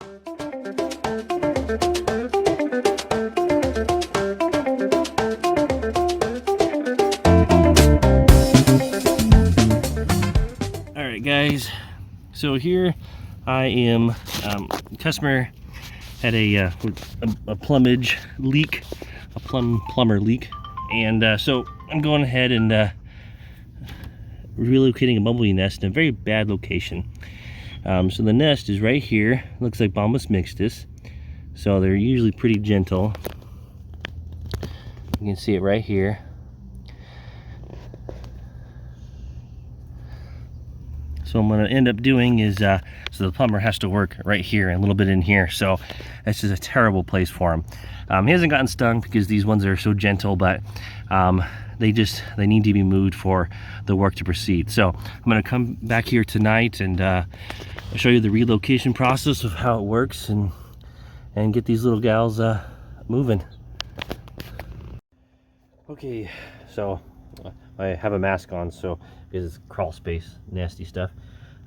Alright guys, so here I am, customer had a plumage leak, a plumber leak, and so I'm going ahead and relocating a bumblebee nest in a very bad location. So the nest is right here, looks like Bombus mixtus, so they're usually pretty gentle. You can see it right here. So what I'm going to end up doing is, so the plumber has to work right here and a little bit in here, so that's just a terrible place for him. He hasn't gotten stung because these ones are so gentle, but they need to be moved for the work to proceed. So I'm going to come back here tonight and show you the relocation process of how it works and get these little gals moving. Okay, so I have a mask on, so because it's Crawlspace, nasty stuff.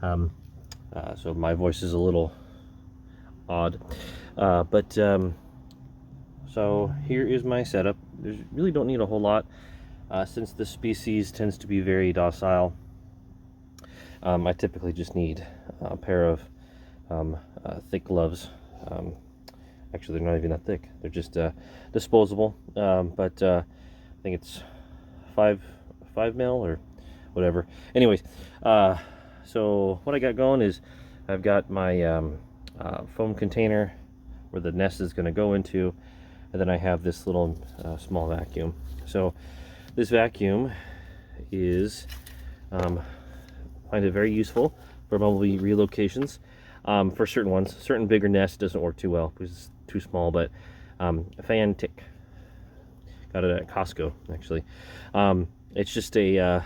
So my voice is a little odd, so here is my setup. There's really don't need a whole lot since this species tends to be very docile. I typically just need a pair of thick gloves. Actually, they're not even that thick. They're just disposable, but I think it's 5 mil or whatever. Anyways, so what I got going is I've got my foam container where the nest is going to go into, and then I have this little small vacuum. So this vacuum is find it very useful for bumblebee relocations. For certain ones, certain bigger nests doesn't work too well because it's too small, but Fantic, got it at Costco actually. It's just a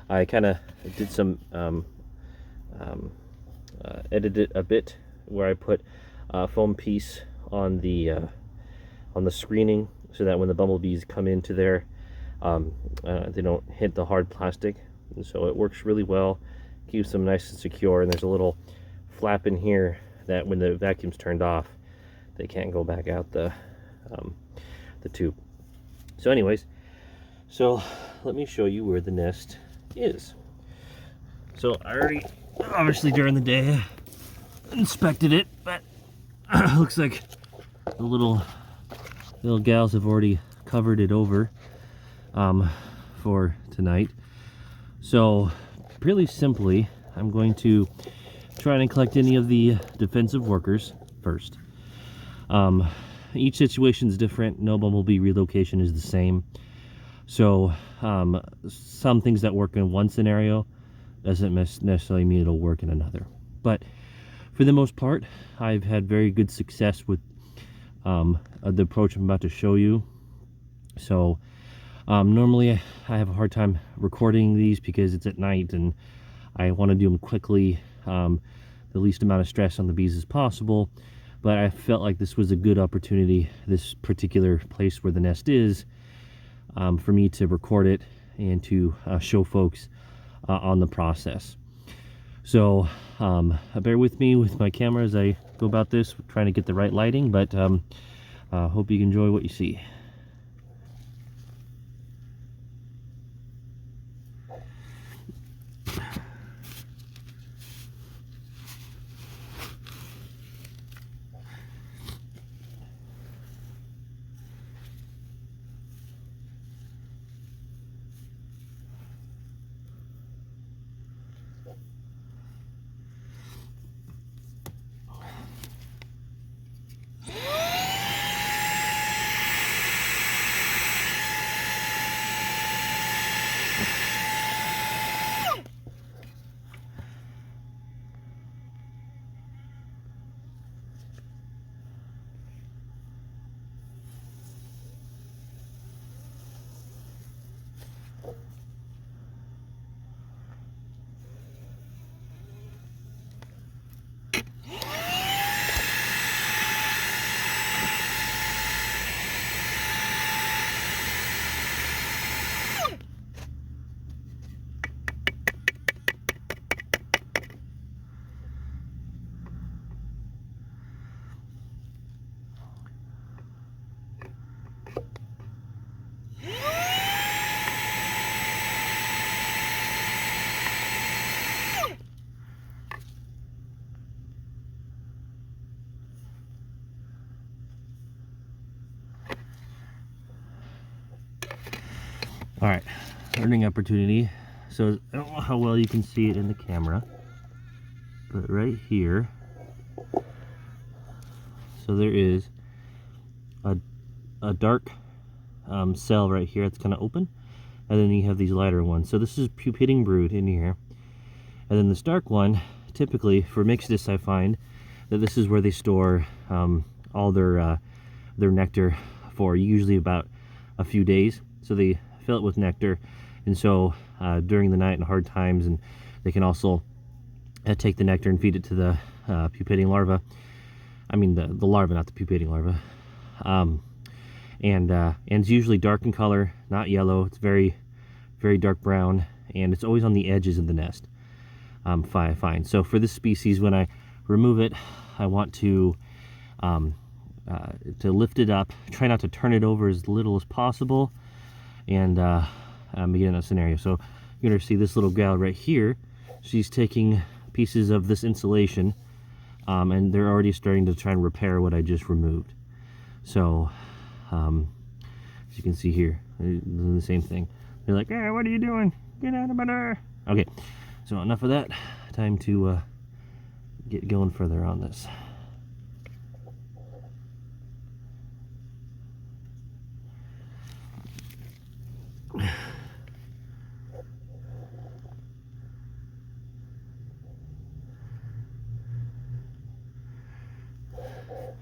I kind of did some edited a bit where I put a foam piece on the screening so that when the bumblebees come into there, they don't hit the hard plastic. And so it works really well, keeps them nice and secure, and there's a little flap in here that when the vacuum's turned off, they can't go back out the tube. So anyways, so let me show you where the nest is. So I already, obviously during the day, inspected it, but looks like the little gals have already covered it over for tonight. So really simply, I'm going to try and collect any of the defensive workers first. Each situation is different. No bumblebee relocation is the same. So some things that work in one scenario doesn't necessarily mean it'll work in another. But for the most part, I've had very good success with the approach I'm about to show you. So normally I have a hard time recording these because it's at night and I want to do them quickly, the least amount of stress on the bees as possible. But I felt like this was a good opportunity, this particular place where the nest is, for me to record it and to show folks on the process. So bear with me with my camera as I go about this, trying to get the right lighting, but hope you enjoy what you see. All right, learning opportunity. So I don't know how well you can see it in the camera, but right here, so there is a dark cell right here that's kind of open, and then you have these lighter ones. So this is pupating brood in here, and then this dark one, typically for mixtus, I find that this is where they store all their nectar for usually about a few days. So they fill it with nectar, and so during the night and hard times, and they can also take the nectar and feed it to the pupating larva. I mean the larva, not the pupating larva. And it's usually dark in color, not yellow. It's very, very dark brown, and it's always on the edges of the nest. Fine. So for this species, when I remove it, I want to lift it up, try not to turn it over as little as possible, and begin that scenario. So you're gonna see this little gal right here. She's taking pieces of this insulation, and they're already starting to try and repair what I just removed. So as you can see here, they're doing the same thing. They're like, "Hey, what are you doing? Get out of my door!" Okay, so enough of that. Time to get going further on this.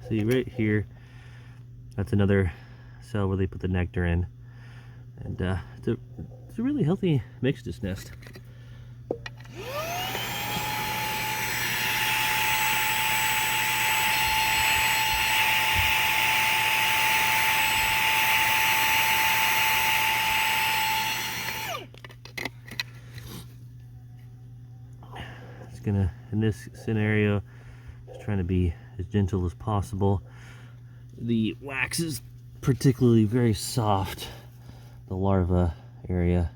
See right here, that's another cell where they put the nectar in, and it's a really healthy mixtus nest. It's gonna, in this scenario, just trying to be as gentle as possible. The wax is particularly very soft, the larva area,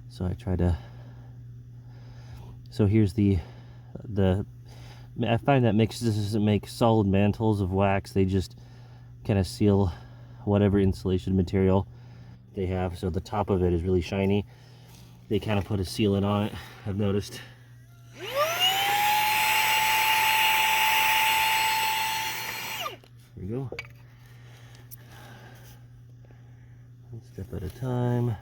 so I try to. So here's I find that mixtus doesn't make solid mantles of wax. They just kind of seal whatever insulation material they have. So the top of it is really shiny. They kind of put a sealant on it, I've noticed. Here we go. One step at a time.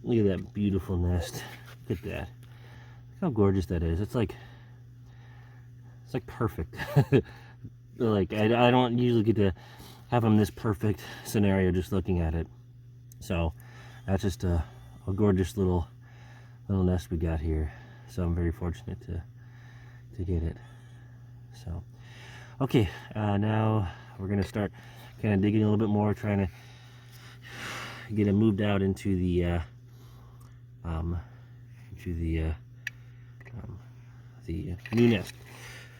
Look at that beautiful nest. Look at that. Look how gorgeous that is. It's like perfect. Like I don't usually get to have them this perfect scenario just looking at it. So that's just a gorgeous little nest we got here. So I'm very fortunate to get it. So okay, now we're gonna start kind of digging a little bit more, trying to get it moved out into the new nest.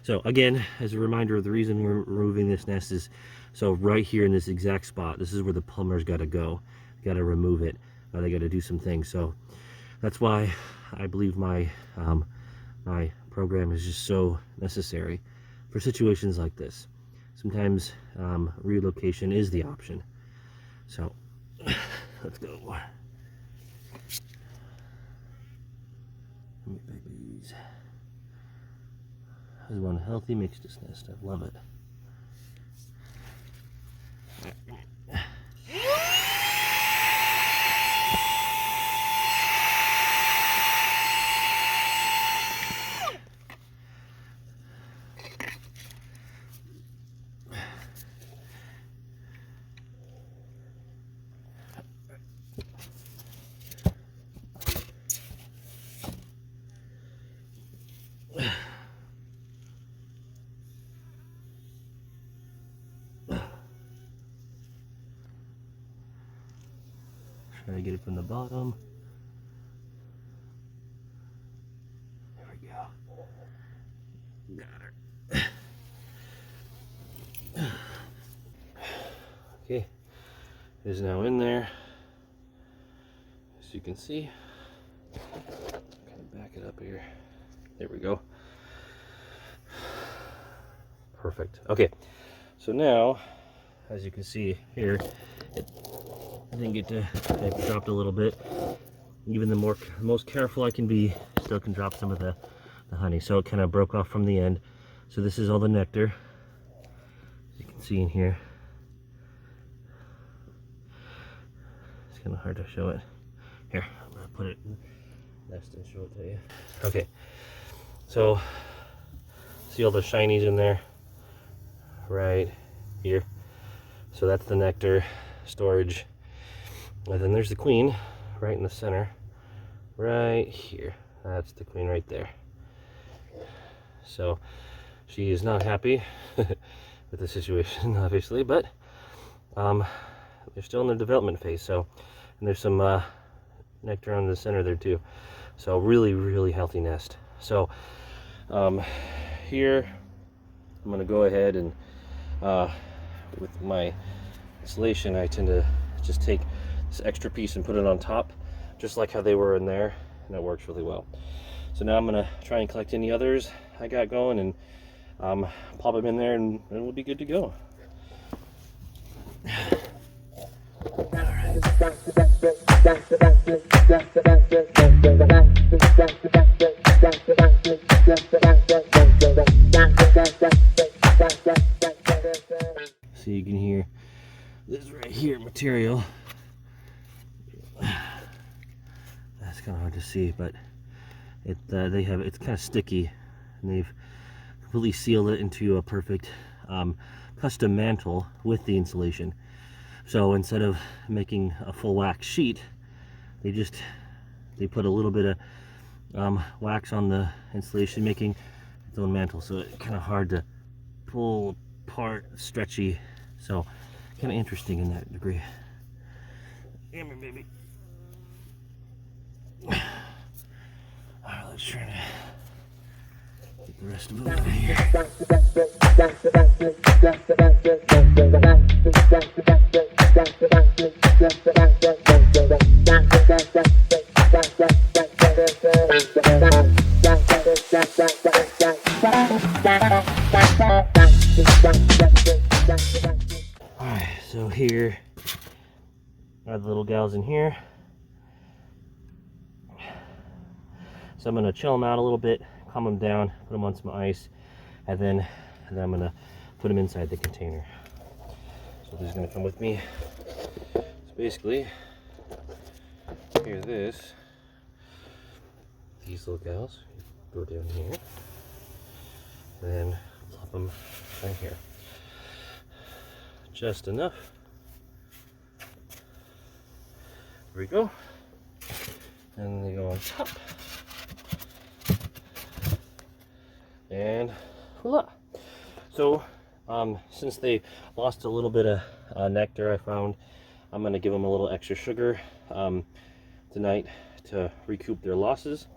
So again, as a reminder of the reason we're removing this nest is, so right here in this exact spot, this is where the plumber's got to go. Got to remove it. They got to do some things. So that's why I believe my my program is just so necessary for situations like this. Sometimes relocation is the option. So let's go. Babies. This is one healthy mixtus nest. I love it. Try to get it from the bottom. There we go. Got her. Okay, it is now in there. As you can see, kind of back it up here. There we go. Perfect. Okay, so now, as you can see here, I think it dropped a little bit. Even the most careful I can be, still can drop some of the honey. So it kind of broke off from the end. So this is all the nectar, as you can see in here. It's kind of hard to show it. Here, I'm gonna put it in the nest and show it to you. Okay, so see all the shinies in there, right here. So that's the nectar storage, and then there's the queen right in the center, right here. That's the queen right there. So she is not happy with the situation, obviously, but they're still in the development phase. So, and there's some nectar on the center there too. So really healthy nest. So here I'm gonna go ahead and with my insulation, I tend to just take this extra piece and put it on top, just like how they were in there, and it works really well. So now I'm gonna try and collect any others I got going and pop them in there, and we'll be good to go. So you can hear this right here material. That's kind of hard to see, but it's kind of sticky, and they've completely sealed it into a perfect custom mantle with the insulation. So instead of making a full wax sheet, they put a little bit of wax on the insulation, making its own mantle. So it's kind of hard to pull apart, stretchy. So kind of interesting in that degree. Come here, baby. Alright, let's try to get the rest of it over here. Alright, so here are the little gals in here. So I'm going to chill them out a little bit, calm them down, put them on some ice, and then I'm going to put them inside the container. So this is going to come with me. So basically, here's these little gals go down here, and then plop them right here. Just enough. There we go. And they go on top. And voila. So since they lost a little bit of nectar, I found I'm going to give them a little extra sugar tonight to recoup their losses.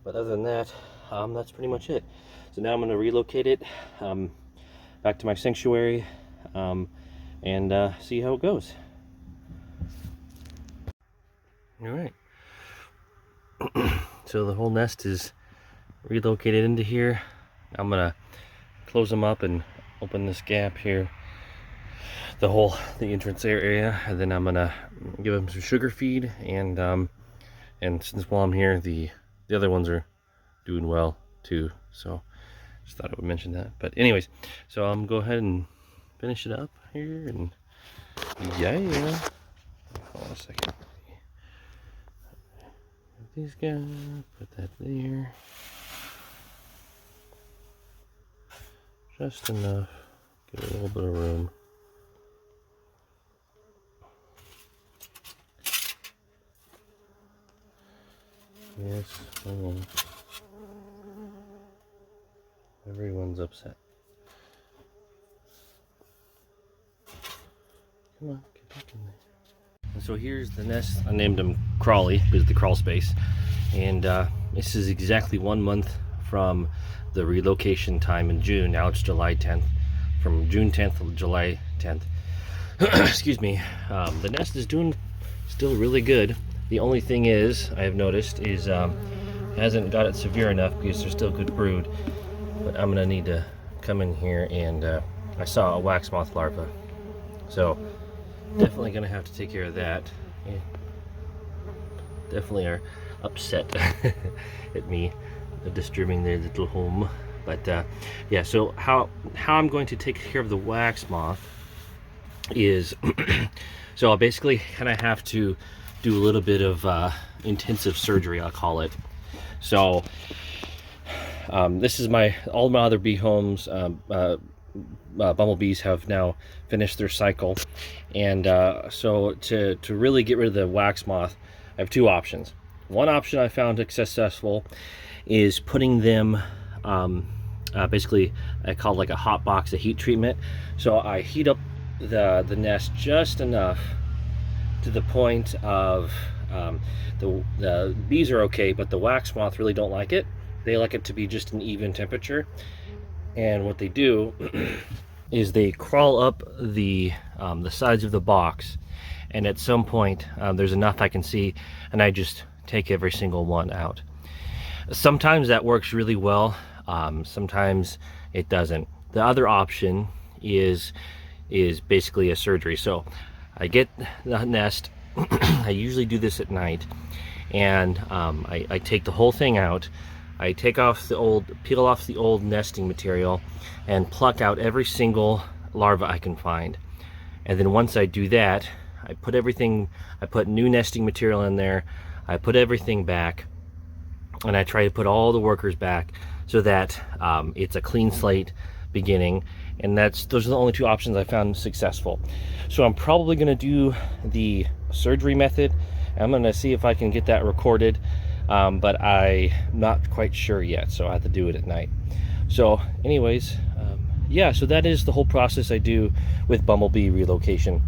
But other than that, that's pretty much it. So now I'm going to relocate it back to my sanctuary and see how it goes. All right. So the whole nest is relocated into here. I'm gonna close them up and open this gap here, the entrance area, and then I'm gonna give them some sugar feed, and since while I'm here, the other ones are doing well too, so just thought I would mention that. But anyways, so I'm go ahead and finish it up here, and yeah, hold on a second. These guys, put that there. Just enough. Give it a little bit of room. Yes, everyone's upset. Come on, get back in there. And so here's the nest. I named him Crawley because of the crawl space. And this is exactly 1 month from the relocation time in June. Now it's July 10th. From June 10th to July 10th. Excuse me. The nest is doing still really good. The only thing is, I have noticed, is Hasn't got it severe enough because they're still good brood, but I'm gonna need to come in here and I saw a wax moth larva, so definitely gonna have to take care of that. Yeah. Definitely are upset at me disturbing their little home, but yeah. So how I'm going to take care of the wax moth is so I'll basically kind of have to do a little bit of intensive surgery, I'll call it. So this is all my other bee homes. Bumblebees have now finished their cycle, and so to really get rid of the wax moth, I have two options. One option I found successful is putting them basically, I call it like a hot box, a heat treatment. So I heat up the nest just enough to the point of the bees are okay, but the wax moth really don't like it. They like it to be just an even temperature, and what they do is they crawl up the sides of the box, and at some point there's enough I can see, and I just take every single one out. Sometimes that works really well, sometimes it doesn't. The other option is basically a surgery. So I get the nest, I usually do this at night, and I take the whole thing out. I peel off the old nesting material and pluck out every single larva I can find. And then once I do that, I put new nesting material in there, I put everything back, and I try to put all the workers back so that it's a clean slate beginning. And those are the only two options I found successful. So I'm probably going to do the surgery method. I'm going to see if I can get that recorded, but I'm not quite sure yet, so I have to do it at night. So anyways, yeah, so that is the whole process I do with bumblebee relocation.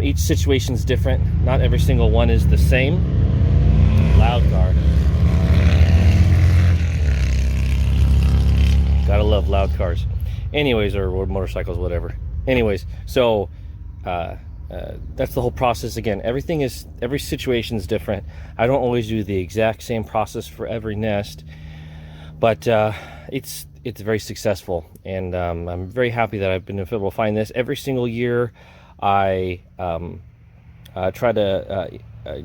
Each situation is different. Not every single one is the same. Loud car. Gotta love loud cars. Anyways, or motorcycles, whatever. Anyways, so that's the whole process. Again, every situation is different. I don't always do the exact same process for every nest, but it's very successful, and I'm very happy that I've been able to find this. Every single year I try to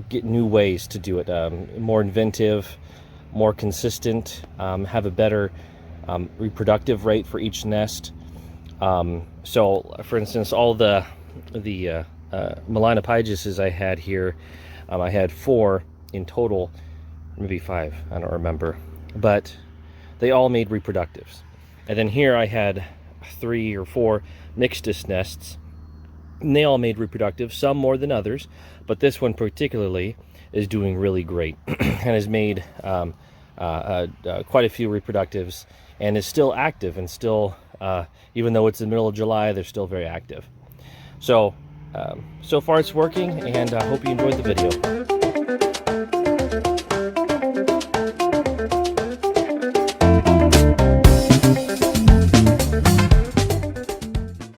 get new ways to do it, more inventive, more consistent, have a better reproductive rate for each nest. So for instance, all the Melanopyguses I had here, I had 4 in total, maybe 5, I don't remember, but they all made reproductives. And then here I had 3 or 4 mixtus nests, and they all made reproductives, some more than others, but this one particularly is doing really great and has made quite a few reproductives, and is still active, and still, even though it's the middle of July, they're still very active. So so far it's working, and I hope you enjoyed the video.